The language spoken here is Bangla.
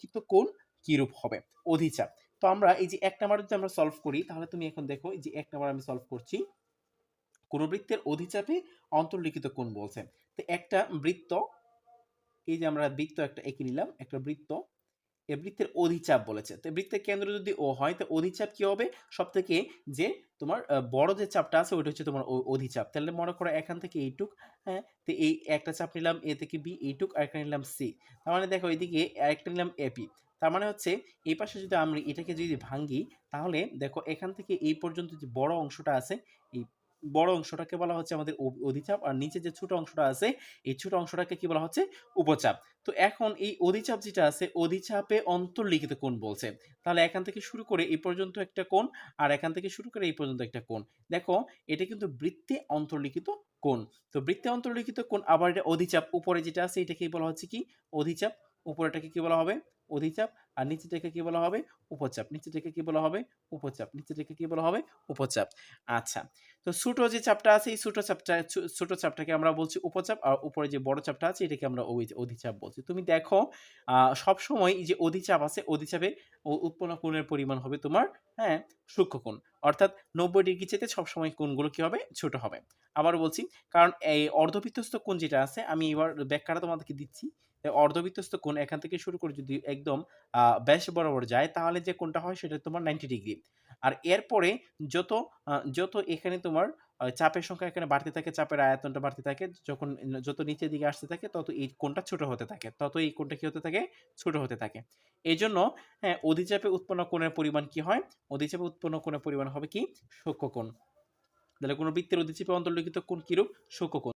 কিন্তু কোণ কিরূপ হবে? অধিচাপ। তো আমরা এই যে ১ নাম্বার যদি আমরা সলভ করি তাহলে তুমি এখন দেখো এই যে ১ নাম্বার আমি সলভ করছি। কোন বৃত্তের অধিচাপে অন্তর্লিখিত কোণ বলছে। তো একটা বৃত্ত, এই যে আমরা বৃত্ত একটা এঁকে নিলাম, একটা বৃত্ত, এই বৃত্তের অধিচাপ বলেছে। তো বৃত্তের কেন্দ্র যদি O হয় তো অধিচাপ কি হবে? সবথেকে যে তোমার বড় যে চাপটা আছে ওইটা হচ্ছে তোমার অধিচাপ। তাহলে মনে করো এখান থেকে এইটুক, হ্যাঁ? তো এই একটা চাপ নিলাম A থেকে B, এইটুক, আরেকটা নিলাম C। তার মানে দেখো এদিকে আরেকটা নিলাম AP। তার মানে হচ্ছে এই পাশে যদি আমরা এটাকে যদি ভাঙি তাহলে দেখো এখান থেকে এই পর্যন্ত যে বড় অংশটা আছে, এই বড় অংশটাকে বলা হচ্ছে আমাদের অধিচাপ, আর নিচে যে ছোট অংশটা আছে এই ছোট অংশটাকে কি বলা হচ্ছে? উপচাপ। তো এখন এই অধিচাপ যেটা আছে অধিচাপে অন্তর্লিখিত কোণ বলছে। তাহলে এখান থেকে শুরু করে এই পর্যন্ত একটা কোণ, আর এখান থেকে শুরু করে এই পর্যন্ত একটা কোণ। দেখো এটা কিন্তু বৃত্তে অন্তর্লিখিত কোণ। তো বৃত্তে অন্তর্লিখিত কোণ, আবার এটা অধিচাপ, উপরে যেটা আছে এটাকেই বলা হচ্ছে কি? অধিচাপ। উপরেটাকে কি বলা হবে? অধিচাপ। আর নিচেটাকে কি বলা হবে? উপচাপ। নিচেটাকে কি বলা হবে? উপচাপ। নিচেটাকে কি বলা হবে? উপচাপ। আচ্ছা। তো ছোট যে চাপটা আছে এই ছোট চাপটাকে আমরা বলছি উপচাপ, আর উপরে যে বড় চাপটা আছে এটাকে আমরা অধিচাপ বলছি। তুমি দেখো সবসময় এই যে অধিচাপ আছে অধিচাপে উৎপন্ন কোণের পরিমাণ হবে তোমার, হ্যাঁ, সূক্ষ্ম কোণ। অর্থাৎ ৯০ ডিগ্রি চেয়ে সবসময় কোণগুলো কি হবে? ছোট হবে। আবারও বলছি, কারণ এই অর্ধবৃত্তস্থ কোণ যেটা আছে আমি এবার ব্যাখ্যাটা তোমাদেরকে দিচ্ছি। অর্ধবৃত্তস্থ কোণ এখান থেকে শুরু করে যদি একদম ব্যাস বরাবর যায় তাহলে যে কোণটা হয় সেটা তোমার 90 ডিগ্রি। আর এরপরে যত যত এখানে তোমার চাপের সংখ্যা এখানে বাড়তে থাকে, চাপের আয়তনটা বাড়তে থাকে। যখন যত নিচের দিকে আসতে থাকে তত এই কোণটা ছোট হতে থাকে। তত এই কোণটা কি হতে থাকে? ছোট হতে থাকে। এজন্য হ্যাঁ, অধিচাপে উৎপন্ন কোণের পরিমাণ কি হয়? অধিচাপে উৎপন্ন কোণের পরিমাণ হবে কি? সূক্ষ্ম কোণ। তাহলে কোন বৃত্তের অধিচাপে অন্তর্লিখিত কোণ কিরূপ? সূক্ষ্ম কোণ।